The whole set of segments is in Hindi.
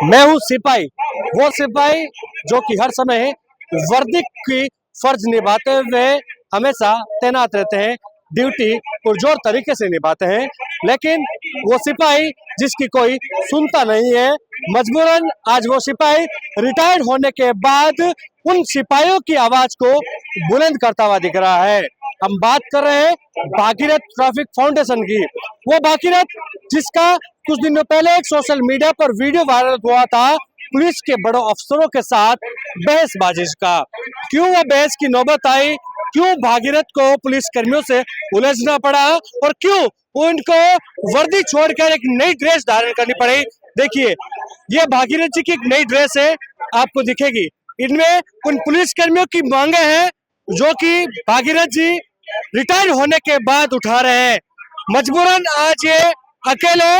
मैं हूँ सिपाही, वो सिपाही जो कि हर समय वर्दी की फर्ज निभाते हुए हमेशा तैनात रहते हैं, ड्यूटी पुरजोर तरीके से निभाते हैं, लेकिन वो सिपाही जिसकी कोई सुनता नहीं है। मजबूरन आज वो सिपाही रिटायर्ड होने के बाद उन सिपाहियों की आवाज को बुलंद करता हुआ दिख रहा है। हम बात कर रहे हैं भागीरथ ट्रैफिक फाउंडेशन की। वो भागीरथ जिसका कुछ दिनों पहले एक सोशल मीडिया पर वीडियो वायरल हुआ था पुलिस के बड़े अफसरों के साथ बहसबाजी का। क्यों वो बहस की नौबत आई, क्यों भागीरथ को पुलिस कर्मियों से उलझना पड़ा और क्यों उनको वर्दी छोड़कर एक नई ड्रेस धारण करनी पड़ी। देखिए, ये भागीरथ जी की एक नई ड्रेस है, आपको दिखेगी। इनमें उन पुलिस कर्मियों की मांगे हैं जो कि भागीरथ जी रिटायर होने के बाद उठा रहे हैं। मजबूरन आज ये अकेले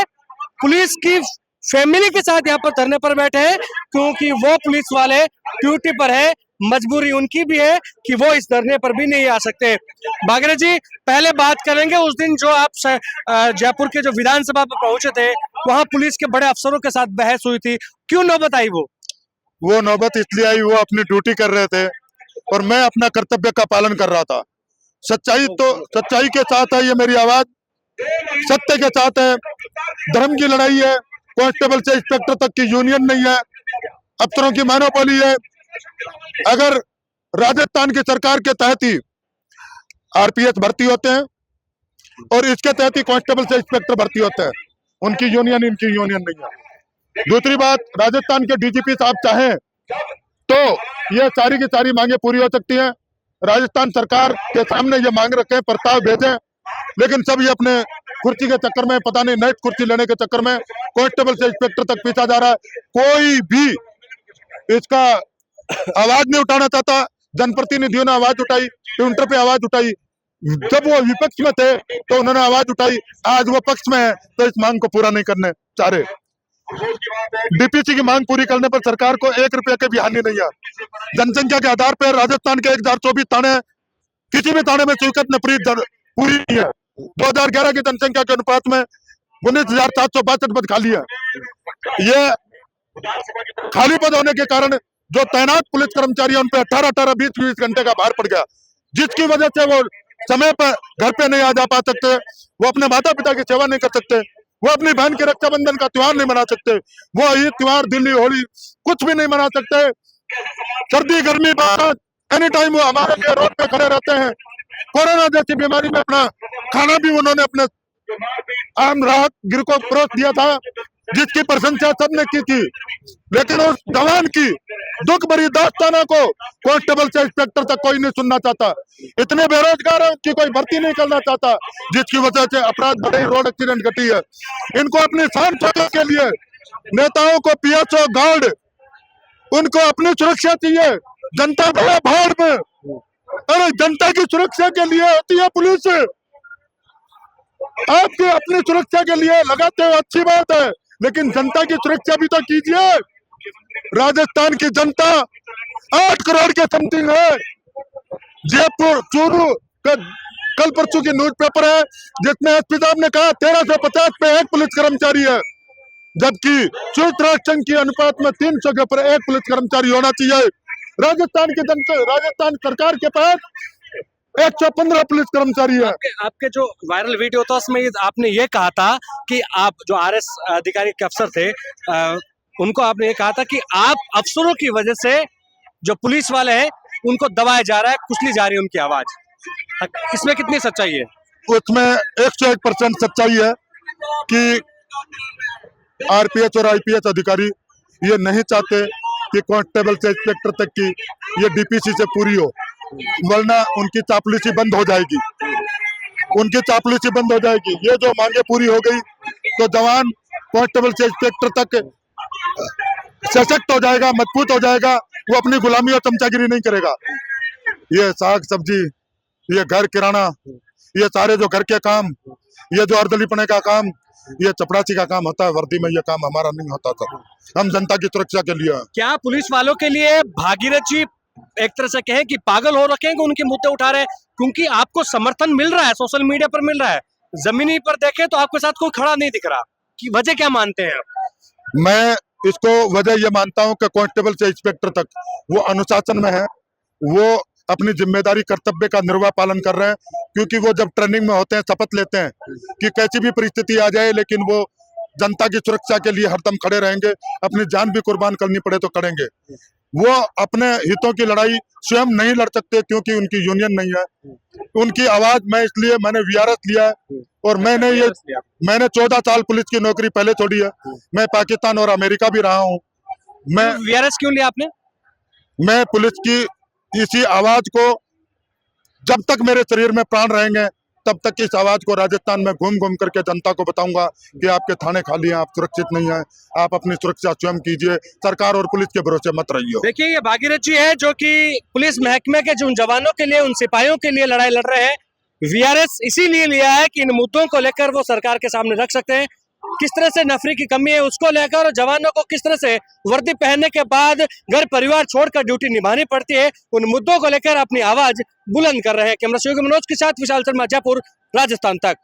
पुलिस की फैमिली के साथ यहाँ पर धरने पर बैठे हैं, क्योंकि वो पुलिस वाले ड्यूटी पर है। मजबूरी उनकी भी है कि वो इस धरने पर भी नहीं आ सकते। भागीरथ जी, पहले बात करेंगे उस दिन जो आप जयपुर के जो विधानसभा पर पहुंचे थे, वहां पुलिस के बड़े अफसरों के साथ बहस हुई थी, क्यों नौबत आई? वो नौबत इसलिए आई, वो अपनी ड्यूटी कर रहे थे और मैं अपना कर्तव्य का पालन कर रहा था। सच्चाई के साथ है ये मेरी आवाज, सत्य के साथ है। धर्म की लड़ाई है, कांस्टेबल से इंस्पेक्टर तक की यूनियन नहीं है, अफसरों की मोनोपोली है। अगर राजस्थान की सरकार के तहत ही आरपीएस भर्ती होते हैं और इसके तहत ही कांस्टेबल से इंस्पेक्टर भर्ती होते हैं, उनकी यूनियन इनकी यूनियन नहीं है। दूसरी बात, राजस्थान के डीजीपी साहब चाहें तो ये सारी की सारी मांगे पूरी हो सकती हैं। राजस्थान सरकार के सामने ये मांग रखें, प्रस्ताव भेजें, लेकिन सब ये अपने कुर्सी के चक्कर में, पता नहीं नेट कुर्सी लेने के चक्कर में कांस्टेबल से इंस्पेक्टर तक पीछा जा रहा है। कोई भी इसका आवाज नहीं उठाना चाहता। जनप्रतिनिधियों ने आवाज उठाई, ट्विटर पे आवाज उठाई, जब वो विपक्ष में थे तो उन्होंने आवाज उठाई, आज वो पक्ष में है तो इस मांग को पूरा नहीं करने चाह रहे। डीपीसी की मांग पूरी करने पर सरकार को 1 रुपए की भी हानि नहीं है। जनसंख्या के आधार पर राजस्थान के 1024 थाने, किसी भी थाने में स्वीकृत नफरी पूरी नहीं है। 2011 की जनसंख्या के अनुपात में 19,762 पद खाली है। ये खाली पद होने के कारण जो तैनात पुलिस कर्मचारी उन पर 18-18, 20-20 घंटे का भार पड़ गया, जिसकी वजह से वो समय पर घर पे नहीं आ जा पा सकते, वो अपने माता पिता की सेवा नहीं कर सकते, वो अपनी बहन के रक्षाबंधन का त्योहार नहीं मना सकते, वो ईद त्योहार, दिल्ली, होली कुछ भी नहीं मना सकते। सर्दी गर्मी बारिश एनी टाइम वो हमारे लिए रोड पे खड़े रहते हैं। कोरोना जैसी बीमारी में अपना खाना भी उन्होंने अपने आम राहत गिर को परोस दिया था, जिसकी प्रशंसा सबने की थी। लेकिन उस जवान की दुख भरी दास्ताना को कांस्टेबल से इंस्पेक्टर तक कोई नहीं सुनना चाहता। इतने बेरोजगार हैं, उनकी कोई भर्ती नहीं करना चाहता, जिसकी वजह से अपराध बढ़े, रोड एक्सीडेंट घटी है। इनको अपनी शान शौकत के लिए नेताओं को पीएसओ गार्ड, उनको अपनी सुरक्षा चाहिए। जनता बड़ा भाड़ में, अरे जनता की सुरक्षा के लिए होती है पुलिस, आपके अपनी सुरक्षा के लिए लगाते हो अच्छी बात है, लेकिन जनता की सुरक्षा भी तो कीजिए। राजस्थान की जनता 8 करोड़ के समथिंग है। जयपुर चूरू का कल परसों की न्यूज पेपर है जिसमें एसपी साहब ने कहा 1350 पे 1 पुलिस कर्मचारी है, जबकि संयुक्त राष्ट्र संघ की अनुपात में 300 के ऊपर 1 पुलिस कर्मचारी होना चाहिए। राजस्थान की जनता, राजस्थान सरकार के पास 115 पुलिस कर्मचारी है। आपके जो वायरल वीडियो था उसमें आपने ये कहा था कि आप जो आरएस अधिकारी के अफसर थे, उनको आपने ये कहा था कि आप अफसरों की वजह से जो पुलिस वाले हैं उनको दबाया जा रहा है, कुचली जा रही है उनकी आवाज। इसमें कितनी सच्चाई है? उसमें 101% सच्चाई है कि आरपीएस और आईपीएस अधिकारी ये नहीं चाहते कि कांस्टेबल से इंस्पेक्टर तक की ये डीपीसी से पूरी हो, वरना उनकी चापलूसी बंद हो जाएगी, उनकी चापलूसी बंद हो जाएगी। ये जो मांगे पूरी हो गई तो जवान कांस्टेबल से इंस्पेक्टर तक सशक्त हो जाएगा, मजबूत हो जाएगा, वो अपनी गुलामी और चमचागिरी नहीं करेगा। ये साग सब्जी, ये घर किराना, ये सारे जो घर के काम, ये जो अर्दलीपने का काम, ये चपरासी का काम होता है, वर्दी में ये काम हमारा नहीं होता था। हम जनता की सुरक्षा के लिए। क्या पुलिस वालों के लिए भागीरथ जी एक तरह से कहें कि पागल हो रखे हैं कि उनके मुद्दे उठा रहे हैं? क्योंकि आपको समर्थन मिल रहा है, सोशल मीडिया पर मिल रहा है, जमीनी पर देखें तो आपके साथ कोई खड़ा नहीं दिख रहा, कि वजह क्या मानते हैं आप? मैं इसको वजह ये मानता हूं कि कांस्टेबल से इंस्पेक्टर तक वो अनुशासन में है, वो अपनी जिम्मेदारी कर्तव्य का निर्वाह पालन कर रहे हैं, क्योंकि वो जब ट्रेनिंग में होते हैं शपथ लेते हैं कि कैसी भी परिस्थिति आ जाए लेकिन वो जनता की सुरक्षा के लिए हरदम खड़े रहेंगे, अपनी जान भी कुर्बान करनी पड़े तो करेंगे। वो अपने हितों की लड़ाई स्वयं नहीं लड़ सकते क्योंकि उनकी यूनियन नहीं है, उनकी आवाज मैंने वीआरएस लिया है और मैंने 14 साल पुलिस की नौकरी पहले छोड़ी है। मैं पाकिस्तान और अमेरिका भी रहा हूँ। मैं वीआरएस क्यों लिया आपने? मैं पुलिस की इसी आवाज को, जब तक मेरे शरीर में प्राण रहेंगे तब तक इस आवाज को राजस्थान में घूम घूम करके जनता को बताऊंगा कि आपके थाने खाली हैं, आप सुरक्षित नहीं हैं, आप अपनी सुरक्षा स्वयं कीजिए, सरकार और पुलिस के भरोसे मत रहिए। देखिए ये भागीरथ जी है जो कि पुलिस महकमे के जो जवानों के लिए, उन सिपाहियों के लिए लड़ाई लड़ रहे हैं। वीआरएस इसीलिए लिया है कि इन मुद्दों को लेकर वो सरकार के सामने रख सकते हैं, किस तरह से नफरी की कमी है उसको लेकर, और जवानों को किस तरह से वर्दी पहनने के बाद घर परिवार छोड़कर ड्यूटी निभानी पड़ती है, उन मुद्दों को लेकर अपनी आवाज बुलंद कर रहे हैं। कैमरा सहयोगी मनोज के साथ विशाल शर्मा, जयपुर, राजस्थान तक।